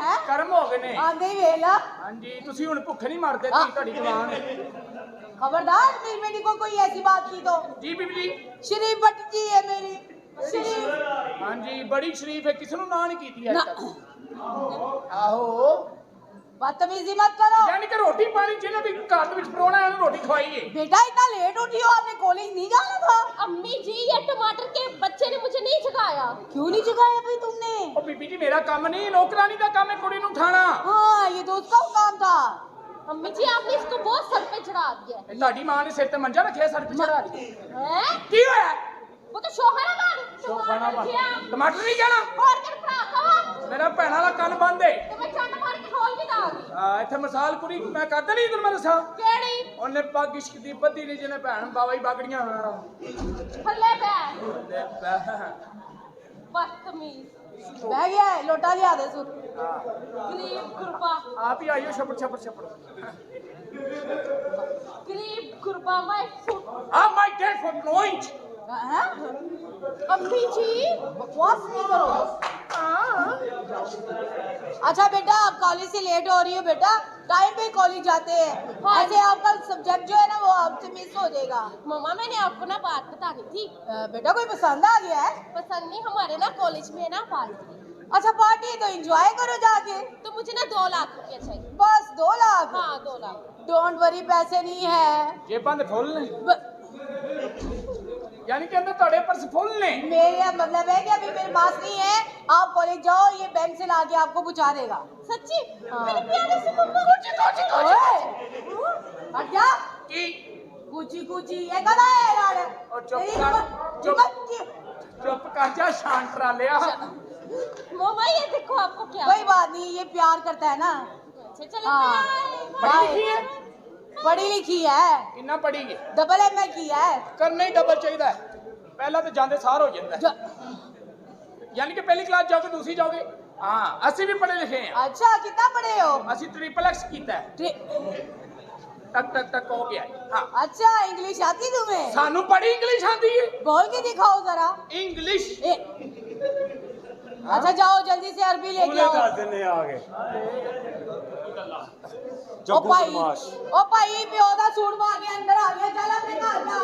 है कर्म हो गए ने आंदे ही वेला हां जी तुसी हुन भुख नहीं मरदे ती तड़ी जवान खबरदार मेरी बेटी को कोई ऐसी बात की तो जी बीबी जी शरीफ बट जी है मेरी शरीफ हां जी बड़ी शरीफ है किसनु ना नहीं कीती है तक आहो बदतमीजी मत करो यानी कि रोटी पानी जिन्हें भी घर में परोना है रोटी खवाइए बेटा इतना लेट उठी हो आपने कॉलेज नहीं जाना था अम्मी जी ये टमाटर के बच्चे ने मुझे नहीं सिखाया क्यों नहीं जगाया भाई तुमने ओ बीबी जी मेरा काम नहीं नौकरानी का काम है कुड़ी नु उठाना हाँ ये तो उसका काम था अम्मी जी आपने इसको बहुत सर पे चढ़ा दिया ਤੁਹਾਡੀ ਮਾਂ ने सिर ते मंजा रखे सर पे चढ़ा दी है की होया वो तो शोहरा बाल शोखाना टमाटर नहीं जाना और कर भरा कवा मेरा भैणा वाला ਕੰਨ ਬੰਦ ਏ तो मैं चंड मार के खोल के दांगी ਆ ਇੱਥੇ ਮਿਸਾਲ ਕੁੜੀ ਮੈਂ ਕਰਦਾ ਨਹੀਂ ਤੈਨੂੰ ਮੈਂ ਦੱਸਾਂ केड़ी ਉਹਨੇ ਪੱਗ ਇਸ਼ਕ ਦੀ ਬੱਧੀ ਨਹੀਂ ਜਿਹਨੇ ਭੈਣ ਬਾਵਾ ਹੀ ਬਾਗੜੀਆਂ थल्ले पे बदतमीज बह गया है लोटा लिया दे सुर गरीब गुरबा आप ही आइयो छपड़ छपड़ छपड़ गरीब गुरबा मैं फुट आ माय डेड फॉर नॉइज हैं अम्मी जी बकवास नहीं करो अच्छा बेटा आप कॉलेज से लेट हो रही हो बेटा टाइम पे कॉलेज जाते हैं ऐसे आपका सब्जेक्ट जो है ना वो आपसे मिस हो जाएगा मम्मा मैंने आपको ना बात बतानी थी बेटा कोई पसंद आ गया है पसंद नहीं हमारे ना कॉलेज में ना पार्टी अच्छा पार्टी है तो एंजॉय करो जाके तो मुझे ना 2 लाख रुपया चाहिए बस 2 लाख हाँ 2 लाख डोंट वरी पैसे नहीं है जेबां दे फुੱਲ ने यानी कि अंदर ਤੁਹਾਡੇ पर्स फुੱਲ ने मेरा मतलब है कि अभी मेरे पास नहीं है आप कॉलेज जाओ ये बैंक से लाके आपको पहुंचा देगा सच्ची हाँ। मेरी प्यारी सी मम्मा हट जा की कुची कुची ये कदा है यार और चुप कर चुप कर जा शांत रह लिया मम्मा ये देखो आपको क्या कोई बात नहीं ये प्यार करता है ना अच्छा चलो हाँ। पढ़ी लिखी है पढ़ी लिखी है किन्ना पढ़ी है डबल एम ए की है करना ही डबल चाहिए पहला तो जाते सार हो जाता है यानी कि पहली क्लास जाओगे दूसरी जाओगे हाँ असि भी पढ़े लिखे हैं अच्छा कितना पढ़े हो असि ट्रिपल एक्स कीता है टक टक टक हो गया हाँ अच्छा इंग्लिश आती तुम्हें सानू पढ़ी इंग्लिश आती है बोल के दिखाओ जरा इंग्लिश अच्छा जाओ जल्दी से अरबी लेके आओ ओ भाई प्यो दा सूट पा के अंदर आ गया चल अपने घर जा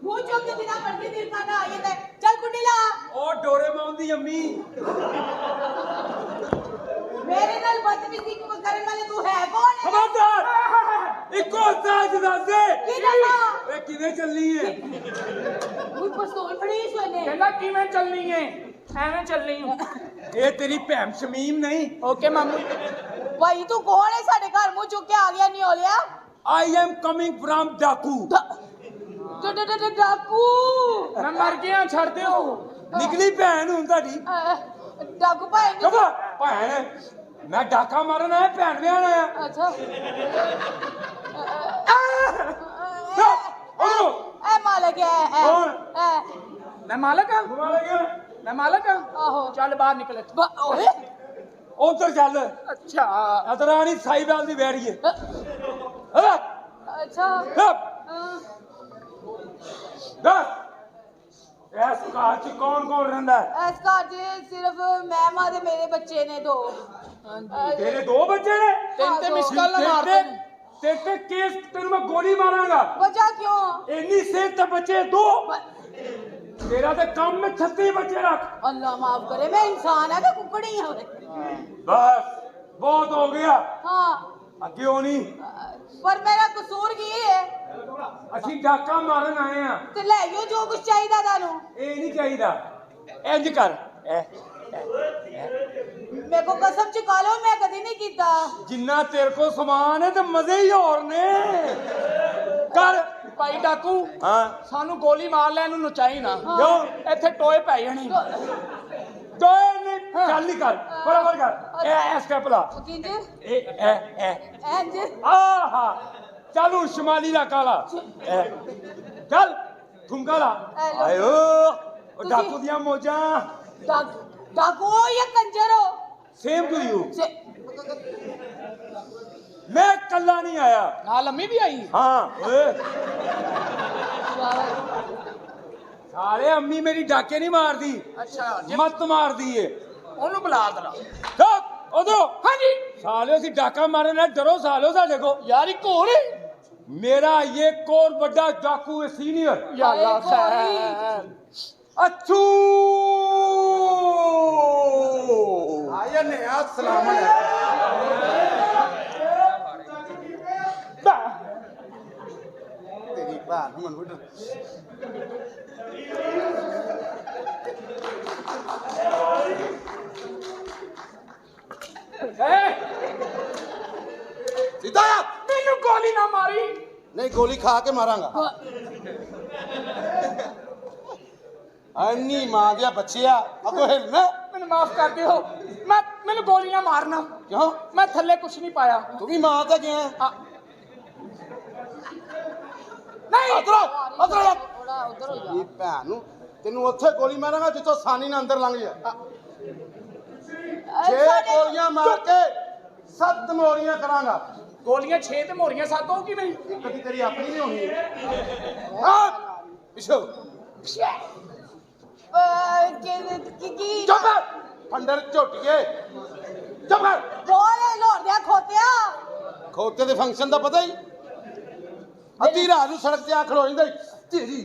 मुंह चुक के बिना पढ़ती दिल का ना आइए चल कुंडी ला ओ डोरेमोन दी अम्मी मेरे नाल बदतमीजी करने वाले तू है कौन है खबरदार इको साज दे की दसा ए किने चलनी है मुझ पिस्तौल फड़ी सोने कहना किवें चलनी है एवें चलनी हूं ए तेरी भैन शमीम नहीं ओके मामू भाई तू कौन है साडे घर मुंह चुक के आ गया नहीं हो लिया आई एम कमिंग फ्रॉम डाकू डाकू मैं मर गया छड़ दे निकली भैन हुन ताडी डाकू भाई कब भैन मैं डाका मारन आया भैन ब्याहन आया अच्छा ए मालिक है मैं मालक हां मैं मालक हां आहो चल बाहर निकल ओए उधर चल अच्छा अतरानी साहिबाल दी बैठी है अच्छा दस इस घर च कौन कौन रहिंदा है इस घर च सिर्फ मैं मां ते मेरे बच्चे ने 2 तेरे 2 बच्चे ने तीन ते मिस कॉल मारते तेरे केस तेरे मैं गोली मारांगा वजह क्यों इन्नी सेहत ते बच्चे 2 तेरा तो काम में 36 बच्चे रख अल्लाह माफ करे मैं इंसान है कि कुकड़ी है बस बहुत हो गया हाँ अगे होनी पर मेरा कसूर की है ਅਸੀਂ ਡਾਕਾ ਮਾਰਨ ਆਏ ਆ ते ले यो जो कुछ चाहिए तानू ਇਹ ਨਹੀਂ ਚਾਹੀਦਾ ਇੰਜ ਕਰ मेरे को कसम चुका लो मैं कभी नहीं कीता ਜਿੰਨਾ ਤੇਰੇ ਕੋ ਸਮਾਨ ਹੈ ਤੇ ਮਜ਼ੇ ਹੀ ਹੋਰ ਨੇ ਕਰ ਭਾਈ ਡਾਕੂ ਹਾਂ ਸਾਨੂੰ ਗੋਲੀ ਮਾਰ ਲੈਣ ਨੂੰ ਨਚਾਈ ਨਾ ਕਿਉਂ ਇੱਥੇ ਟੋਏ ਪੈ ਜਾਣੇ ਤੋਏ ਨਹੀਂ ਚੱਲ ਨਹੀਂ ਕਰ ਬਰਾਬਰ ਕਰ ਇਹ ਸਟੈਪ ਲਾ किंजे ਇਹ एंज ਆਹਾ ਚੱਲ ਹੁਣ ਸ਼ਮਾਲੀ ਦਾ ਕਾਲਾ ਚੱਲ ਠੁੰਗਾ ਲਾ ਆਇਓ ਉਹ ਡਾਕੂ ਦੀਆਂ ਮੋਜਾਂ डाकू हो या कंजर हो ਸੇਮ ਟੂ ਯੂ मैं कल्ला नहीं आया ਨਾਲ ਅੰਮੀ ਵੀ ਆਈ हाँ सारे अम्मी मेरी डाके नहीं मार दी ਅੱਛਾ मत मार दी है ਉਹਨੂੰ ਬੁਲਾ ਦਰਾ चुप ਉਧਰੋਂ ਹਾਂਜੀ ਸਾਲਿਓ ਸੀ ਡਾਕਾ ਮਾਰਨ ਨਾਲ ਡਰੋ ਸਾਲਿਓ ਸਾਡੇ ਕੋ ਯਾਰ ਇੱਕ ਹੋਰ ਮੇਰਾ ਇੱਕ ਹੋਰ ਵੱਡਾ ਡਾਕੂ ਹੈ ਸੀਨੀਅਰ ਯਾਲਾ ਗੋਲੀ। ਅੱਛੂ ਆਇਆ ਨੇ ਸਲਾਮ ਤੇਰੀ ਭੈਣ ਨੂੰ ਮਨ ਵੱਢ ਸਿੱਧਾ ਆ ਮੈਨੂੰ ਗੋਲੀ ਨਾ ਮਾਰੀ ਨਹੀਂ ਗੋਲੀ ਖਾ ਕੇ ਮਾਰਾਂਗਾ ਅੰਨੀ ਮਾਂ ਦੇ ਬੱਚਿਆ ਅਗੋ ਹਿਲ ਨਾ ਮੈਨੂੰ ਮਾਫ ਕਰ ਦਿਓ ਮੈਨੂੰ ਗੋਲੀ ਨਾ ਮਾਰਨਾ ਕਿਉਂ ਮੈਂ ਥੱਲੇ ਕੁਛ ਨਹੀਂ ਪਾਇਆ ਤੂੰ ਵੀ ਮਾਂ ਤਾਂ ਗਿਆ ਆ, ਨਹੀਂ ਅਦਰੋ ਥੋੜਾ ਉਧਰ ਹੋ ਜਾ ਇਹ ਭੈਣ ਨੂੰ ਤੈਨੂੰ ਉੱਥੇ ਗੋਲੀ ਮਾਰਾਂਗਾ ਜਿੱਥੋਂ ਸਾਨੀ ਨਾਲ ਅੰਦਰ ਲੰਘ ਜਾ 6 ਗੋਲੀਆਂ ਮਾਰ ਕੇ 7 ਮੋਰੀਆਂ ਕਰਾਂਗਾ ਗੋਲੀਆਂ 6 ਤੇ ਮੋਰੀਆਂ 7 ਹੋ ਕਿਵੇਂ ਇੱਕ ਦੀ ਤੇਰੀ ਆਪਣੀ ਨਹੀਂ ਹੋਣੀ ਹਾਂ ਪਿਛੋ ਕੀ ਚੁੱਪ ਕਰ ਫੰਡਰ ਝੋਟੀਏ ਚੁੱਪ ਕਰ ਬੋਲੇ ਲੋੜਿਆ ਖੋਤਿਆ ਖੋਤੇ ਦੇ ਫੰਕਸ਼ਨ ਦਾ ਪਤਾ ਹੀ ਅੱਧੀ ਰਾਤ ਨੂੰ ਸੜਕ ਤੇ ਆ ਖਲੋ ਜਾਂਦਾ ਈ। ਤੇਰੀ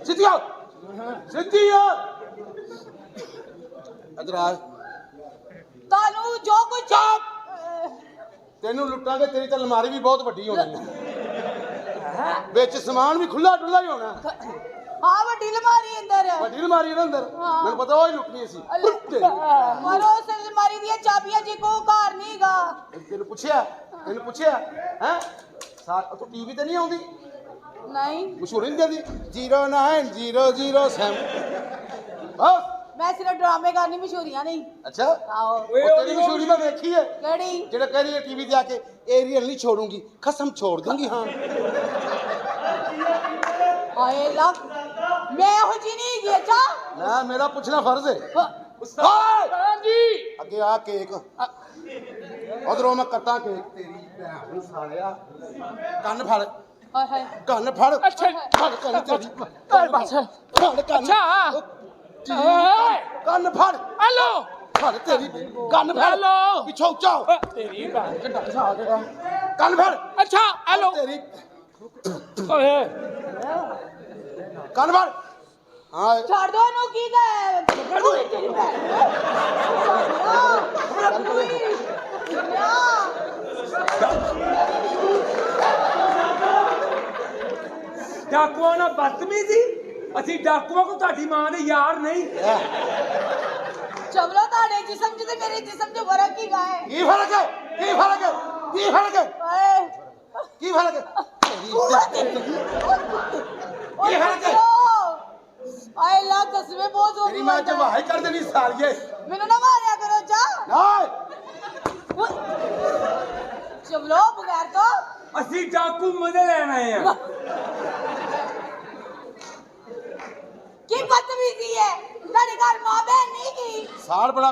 ਸਿੱਧੀ ਆ ਸਿੱਧੀ ਆ ਇਧਰ ਆ ਤੁਹਾਨੂੰ ਜੋ ਕੁਝ ਤੈਨੂੰ ਲੁੱਟਾਂਗੇ ਤੇਰੀ ਤਾਂ ਅਲਮਾਰੀ ਵੀ ਬਹੁਤ ਵੱਡੀ ਹੋਣੀ ਹੈ ਵਿੱਚ ਸਮਾਨ ਵੀ ਖੁੱਲਾ ਡੁੱਲਾ ਹੀ ਹੋਣਾ ਹਾਂ ਵੱਡੀ ਲਮਾਰੀ ਅੰਦਰ ਵੱਡੀ ਅਲਮਾਰੀ ਇਹਦੇ ਅੰਦਰ ਮੈਨੂੰ ਪਤਾ ਉਹ ਹੀ ਲੁੱਟਣੀ ਸੀ ਪਰ ਉਸ ਅਲਮਾਰੀ ਦੀਆਂ ਚਾਬੀਆਂ ਜੀ ਕੋ ਘਰ ਨਹੀਂਗਾ ਤੈਨੂੰ ਪੁੱਛਿਆ ਹੈ ਤੂੰ ਟੀਵੀ ਤੇ ਨਹੀਂ ਆਉਂਦੀ ਨਹੀਂ ਮਸ਼ਹੂਰ ਨਹੀਂ ਦਿੰਦੀ 0907 ਬਸ ਮੈਂ ਸਿਰਫ ਡਰਾਮੇ ਕਰਨੀ ਮਸ਼ਹੂਰੀਆਂ ਨਹੀਂ ਅੱਛਾ ਆਓ ਉਹ ਤੇਰੀ ਮਸ਼ਹੂਰੀ ਮੈਂ ਵੇਖੀ ਹੈ ਕਿਹੜੀ ਜਿਹੜਾ ਕਹਿ ਰਹੀ ਹੈ ਟੀਵੀ ਤੇ ਆ ਕੇ ਏਰੀਅਲ ਨਹੀਂ ਛੋੜੂੰਗੀ ਕਸਮ ਛੋੜ ਦੂੰਗੀ ਹਾਂ ਹਾਏ ਲਾ ਮੈਂ ਇਹੋ ਜੀ ਨਹੀਂ ਹੈਗੀ ਅੱਛਾ ਨਾ ਮੇਰਾ ਪੁੱਛਣਾ ਫਰਜ਼ ਹੈ ਉਸਤਾਦ ਹਾਂਜੀ ਅੱਗੇ ਆ ਕੇਕ ਉਧਰੋਂ ਮੈਂ ਕੱਟਾਂ ਕੇਕ ਤੇਰੀ ਭੈਣ ਨੂੰ ਸਾਲਿਆ ਕੰਨ ਫੜ ਹਾਏ ਹਾਏ ਕੰਨ ਫੜ ਅੱਛਾ ਫੜ ਕੰਨ ਤੇਰੀ ਬਸ ਫੜ ਕੰਨ ਅੱਛਾ ਕੰਨ ਫੜ ਹੈਲੋ ਫੜ ਤੇਰੀ ਕੰਨ ਫੜ ਹੈਲੋ ਪਿੱਛੋਂ ਚਾਓ ਤੇਰੀ ਭੈਣ ਕਿੱਡਾ ਆ ਗਿਆ ਕੰਨ ਫੜ ਅੱਛਾ ਹੈਲੋ ਤੇਰੀ ਓਏ ਕੰਨ ਫੜ ਹਾਂ ਛੱਡ ਦੋ ਇਹਨੂੰ ਕੀ ਕਰ ਤੇਰੀ ਭੈਣ ਡਾਕੂਆਂ ਨਾਲ ਬਦਤਮੀਜ਼ੀ ਅਸੀਂ ਡਾਕੂਆਂ ਕੋ ਤੁਹਾਡੀ ਮਾਂ ਦੇ ਯਾਰ ਨਹੀਂ ਚਵਲੋ ਤੁਹਾਡੇ ਜਿਸਮ ਚ ਤੇ ਮੇਰੇ ਜਿਸਮ ਚ ਫਰਕ ਕੀ ਗਾ ਹੈ ਕੀ ਫਰਕ ਹੈ ਕੀ ਫਰਕ ਹੈ ਕੀ ਫਰਕ ਹੈ ਓਏ ਕੀ ਫਰਕ ਹੈ ਕੀ ਫਰਕ ਹੈ? ਆਏ ਲਾ ਕਸਮੇ ਬਹੁਤ ਹੋ ਤੇਰੀ ਮਾਂ ਜਵਾਈ ਕਰ ਦੇਣੀ ਸਾਲੀਏ ਮੈਨੂੰ ਨਾ ਮਾਰਿਆ ਕਰੋ ਜਾ ਹਾਏ ਚਵਲੋ ਬਗੈਰ ਤੋਂ ਅਸੀਂ ਡਾਕੂ ਮਜ਼ੇ ਲੈਣ ਆਏ ਆ ਕੀ ਬਦਤਮੀਜ਼ੀ ਹੈ ਤੁਹਾਡੇ ਘਰ ਮਾਂ ਬਹਿਨ ਨਹੀਂ ਗਈ ਸਾਲ ਬੜਾ